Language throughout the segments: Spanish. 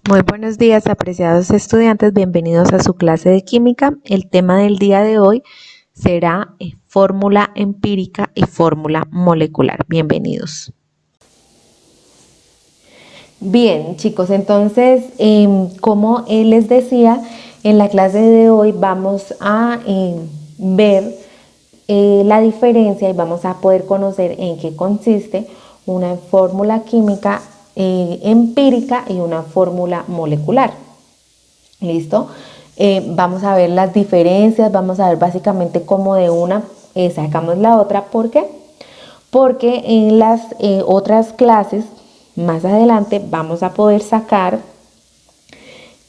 Muy buenos días, apreciados estudiantes, bienvenidos a su clase de química. El tema del día de hoy será fórmula empírica y fórmula molecular. Bienvenidos. Bien, chicos, entonces, como les decía, en la clase de hoy vamos a ver la diferencia y vamos a poder conocer en qué consiste una fórmula química empírica y una fórmula molecular. ¿Listo? Vamos a ver las diferencias, vamos a ver básicamente cómo de una sacamos la otra. ¿Por qué? Porque en las otras clases, más adelante, vamos a poder sacar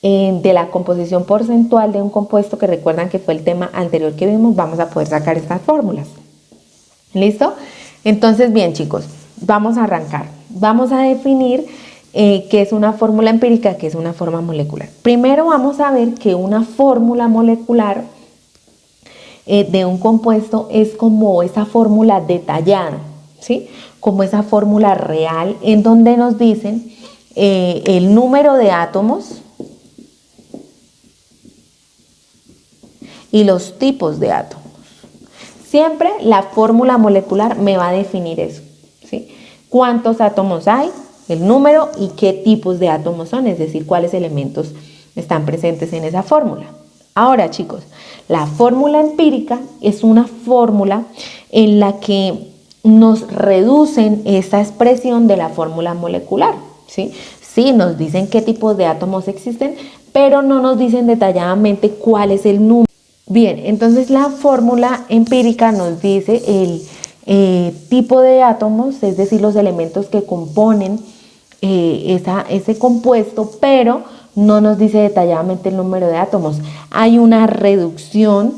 de la composición porcentual de un compuesto, que recuerdan que fue el tema anterior que vimos, vamos a poder sacar estas fórmulas. ¿Listo? Entonces, bien, chicos, vamos a arrancar. Vamos a definir qué es una fórmula empírica, qué es una fórmula molecular. Primero vamos a ver que una fórmula molecular de un compuesto es como esa fórmula detallada, ¿sí? Como esa fórmula real en donde nos dicen el número de átomos y los tipos de átomos. Siempre la fórmula molecular me va a definir eso, ¿sí? Cuántos átomos hay, el número y qué tipos de átomos son, es decir, cuáles elementos están presentes en esa fórmula. Ahora, chicos, la fórmula empírica es una fórmula en la que nos reducen esa expresión de la fórmula molecular, ¿sí? Sí, nos dicen qué tipos de átomos existen, pero no nos dicen detalladamente cuál es el número. Bien, entonces la fórmula empírica nos dice el tipo de átomos, es decir, los elementos que componen ese compuesto, pero no nos dice detalladamente el número de átomos. Hay una reducción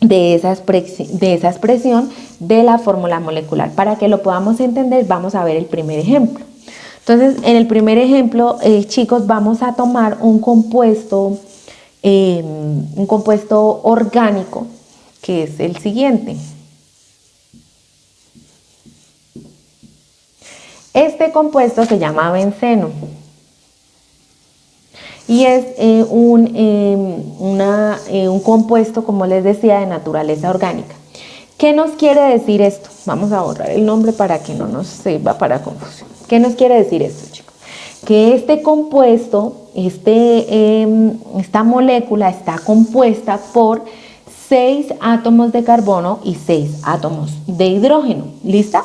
de esa expresión de la fórmula molecular. Para que lo podamos entender, vamos a ver el primer ejemplo. Entonces, en el primer ejemplo, chicos, vamos a tomar un compuesto orgánico, que es el siguiente. Este compuesto se llama benceno y es un compuesto, como les decía, de naturaleza orgánica. ¿Qué nos quiere decir esto? Vamos a borrar el nombre para que no nos sirva para confusión. ¿Qué nos quiere decir esto, chicos? Que este compuesto, esta molécula está compuesta por 6 átomos de carbono y 6 átomos de hidrógeno. ¿Listo?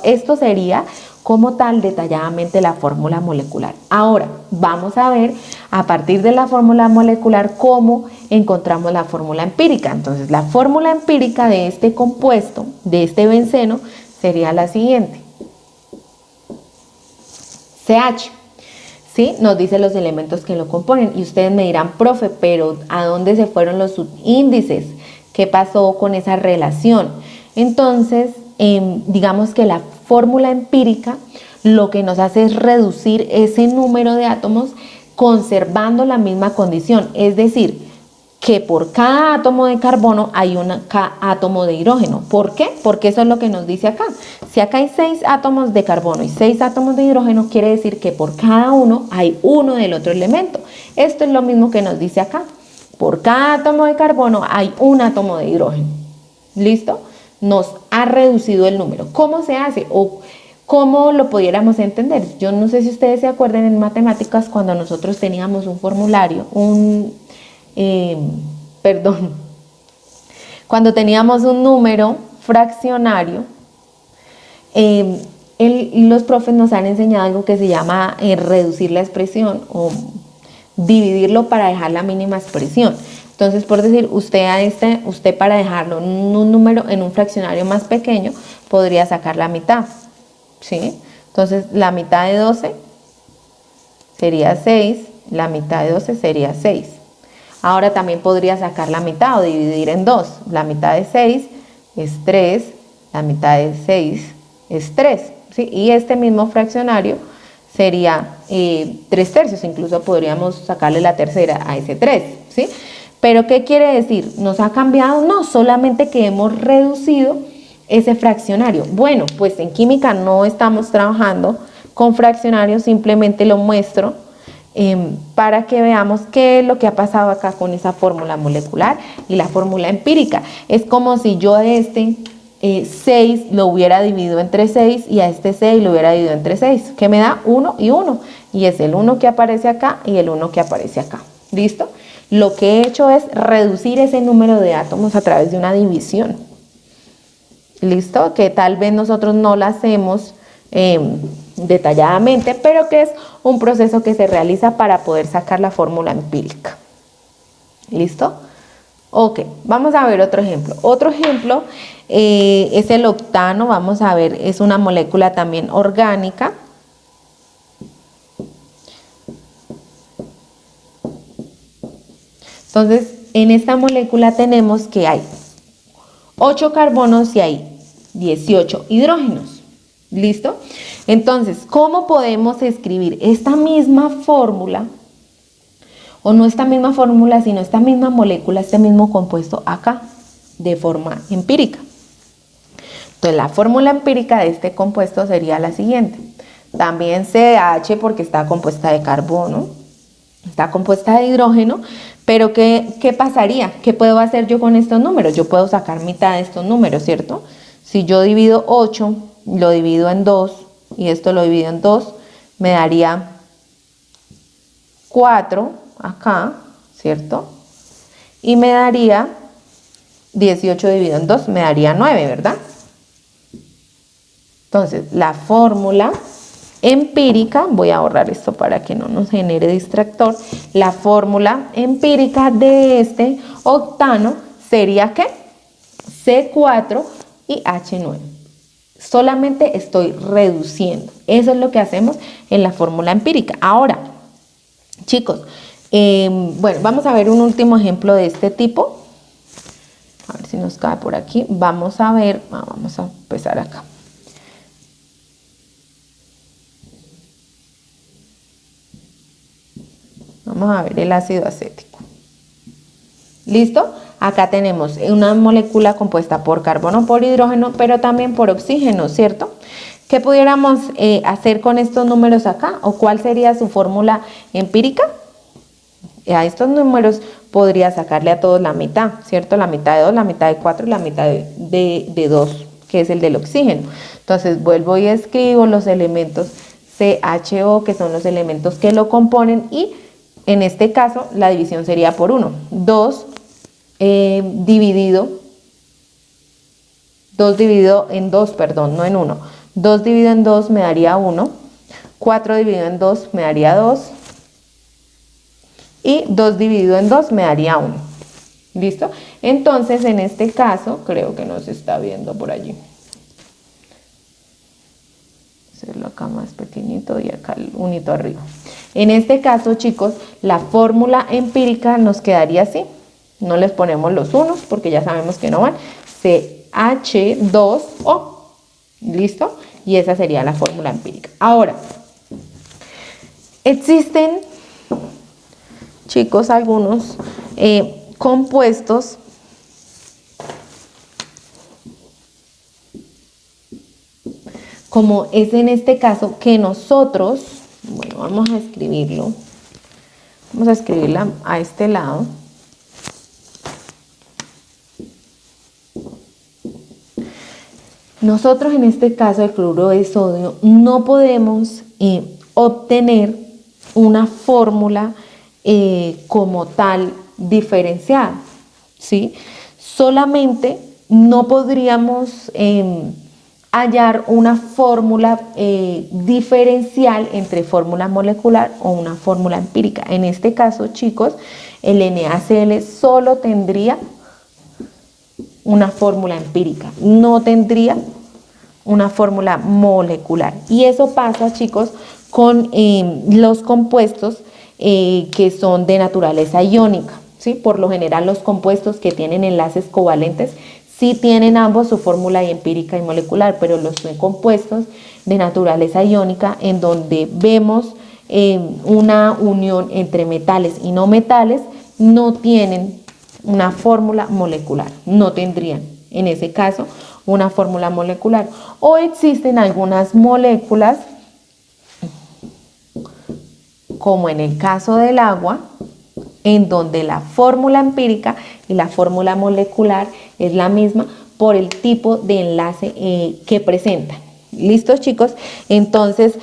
Esto sería como tal detalladamente la fórmula molecular. Ahora vamos a ver a partir de la fórmula molecular cómo encontramos la fórmula empírica. Entonces la fórmula empírica de este compuesto, de este benceno, sería la siguiente. CH, ¿sí? Nos dice los elementos que lo componen y ustedes me dirán, profe, pero ¿a dónde se fueron los subíndices? ¿Qué pasó con esa relación? Entonces, digamos que la fórmula empírica lo que nos hace es reducir ese número de átomos conservando la misma condición, es decir, que por cada átomo de carbono hay un átomo de hidrógeno. ¿Por qué? Porque eso es lo que nos dice acá. Si acá hay 6 átomos de carbono y 6 átomos de hidrógeno, quiere decir que por cada uno hay uno del otro elemento. Esto es lo mismo que nos dice acá. Por cada átomo de carbono hay un átomo de hidrógeno. ¿Listo? Nos ha reducido el número. ¿Cómo se hace? O ¿cómo lo pudiéramos entender? Yo no sé si ustedes se acuerdan en matemáticas cuando nosotros teníamos un formulario, cuando teníamos un número fraccionario, los profes nos han enseñado algo que se llama reducir la expresión o dividirlo para dejar la mínima expresión. Entonces, por decir, usted para dejarlo en un número, en un fraccionario más pequeño, podría sacar la mitad, ¿sí? Entonces, la mitad de 12 sería 6, la mitad de 12 sería 6. Ahora también podría sacar la mitad o dividir en 2. La mitad de 6 es 3, la mitad de 6 es 3, ¿sí? Y este mismo fraccionario sería 3 tercios, incluso podríamos sacarle la tercera a ese 3, ¿sí? Pero ¿qué quiere decir? ¿Nos ha cambiado? No, solamente que hemos reducido ese fraccionario. Bueno, pues en química no estamos trabajando con fraccionarios, simplemente lo muestro para que veamos qué es lo que ha pasado acá con esa fórmula molecular y la fórmula empírica. Es como si yo a este 6 lo hubiera dividido entre 6 y a este 6 lo hubiera dividido entre 6, que me da 1 y 1, y es el 1 que aparece acá y el 1 que aparece acá. ¿Listo? Lo que he hecho es reducir ese número de átomos a través de una división. ¿Listo? Que tal vez nosotros no la hacemos detalladamente, pero que es un proceso que se realiza para poder sacar la fórmula empírica. ¿Listo? Ok, vamos a ver otro ejemplo. Otro ejemplo es el octano. Vamos a ver, es una molécula también orgánica. Entonces, en esta molécula tenemos que hay 8 carbonos y hay 18 hidrógenos. ¿Listo? Entonces, ¿cómo podemos escribir esta misma fórmula? O no esta misma fórmula, sino esta misma molécula, este mismo compuesto acá, de forma empírica. Entonces, la fórmula empírica de este compuesto sería la siguiente. También CH porque está compuesta de carbono, está compuesta de hidrógeno, pero ¿qué pasaría? ¿Qué puedo hacer yo con estos números? Yo puedo sacar mitad de estos números, ¿cierto? Si yo divido 8, lo divido en 2 y esto lo divido en 2, me daría 4 acá, ¿cierto? Y me daría 18 dividido en 2, me daría 9, ¿verdad? Entonces, la fórmula empírica, voy a borrar esto para que no nos genere distractor, la fórmula empírica de este octano sería ¿qué? C4 y H9. Solamente estoy reduciendo. Eso es lo que hacemos en la fórmula empírica. Ahora, chicos, bueno, vamos a ver un último ejemplo de este tipo. A ver si nos cae por aquí. Vamos a ver, vamos a empezar acá. Vamos a ver el ácido acético. ¿Listo? Acá tenemos una molécula compuesta por carbono, por hidrógeno, pero también por oxígeno, ¿cierto? ¿Qué pudiéramos hacer con estos números acá? ¿O cuál sería su fórmula empírica? A estos números podría sacarle a todos la mitad, ¿cierto? La mitad de 2, la mitad de 4 y la mitad de 2, que es el del oxígeno. Entonces vuelvo y escribo los elementos CHO, que son los elementos que lo componen, y en este caso la división sería por 1. 2 dividido en 2, perdón, no en 1. 2 dividido en 2 me daría 1. 4 dividido en 2 me daría 2. Y 2 dividido en 2 me daría 1. ¿Listo? Entonces, en este caso, creo que no se está viendo por allí. Hacerlo acá más pequeñito y acá el unito arriba. En este caso, chicos, la fórmula empírica nos quedaría así. No les ponemos los unos porque ya sabemos que no van. CH2O. ¿Listo? Y esa sería la fórmula empírica. Ahora, existen, chicos, algunos compuestos como es en este caso que nosotros, bueno, vamos a escribirlo, vamos a escribirla a este lado. Nosotros en este caso el cloruro de sodio no podemos obtener una fórmula como tal diferenciada, ¿sí? Solamente no podríamos hallar una fórmula diferencial entre fórmula molecular o una fórmula empírica. En este caso, chicos, el NaCl solo tendría una fórmula empírica, no tendría una fórmula molecular. Y eso pasa, chicos, con los compuestos que son de naturaleza iónica, ¿sí? Por lo general los compuestos que tienen enlaces covalentes sí tienen ambos su fórmula empírica y molecular, pero los compuestos de naturaleza iónica en donde vemos una unión entre metales y no metales no tienen una fórmula molecular, no tendrían en ese caso una fórmula molecular. O existen algunas moléculas como en el caso del agua, en donde la fórmula empírica y la fórmula molecular es la misma por el tipo de enlace que presentan. ¿Listos, chicos? Entonces,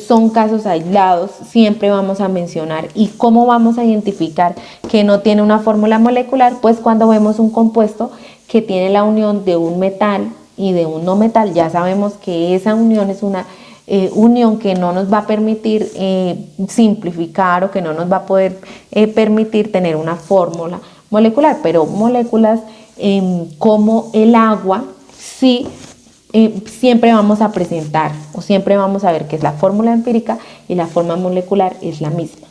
son casos aislados, siempre vamos a mencionar. ¿Y cómo vamos a identificar que no tiene una fórmula molecular? Pues cuando vemos un compuesto que tiene la unión de un metal y de un no metal, ya sabemos que esa unión es una unión que no nos va a permitir simplificar o que no nos va a poder permitir tener una fórmula molecular, pero moléculas como el agua sí siempre vamos a presentar o siempre vamos a ver que es la fórmula empírica y la fórmula molecular es la misma.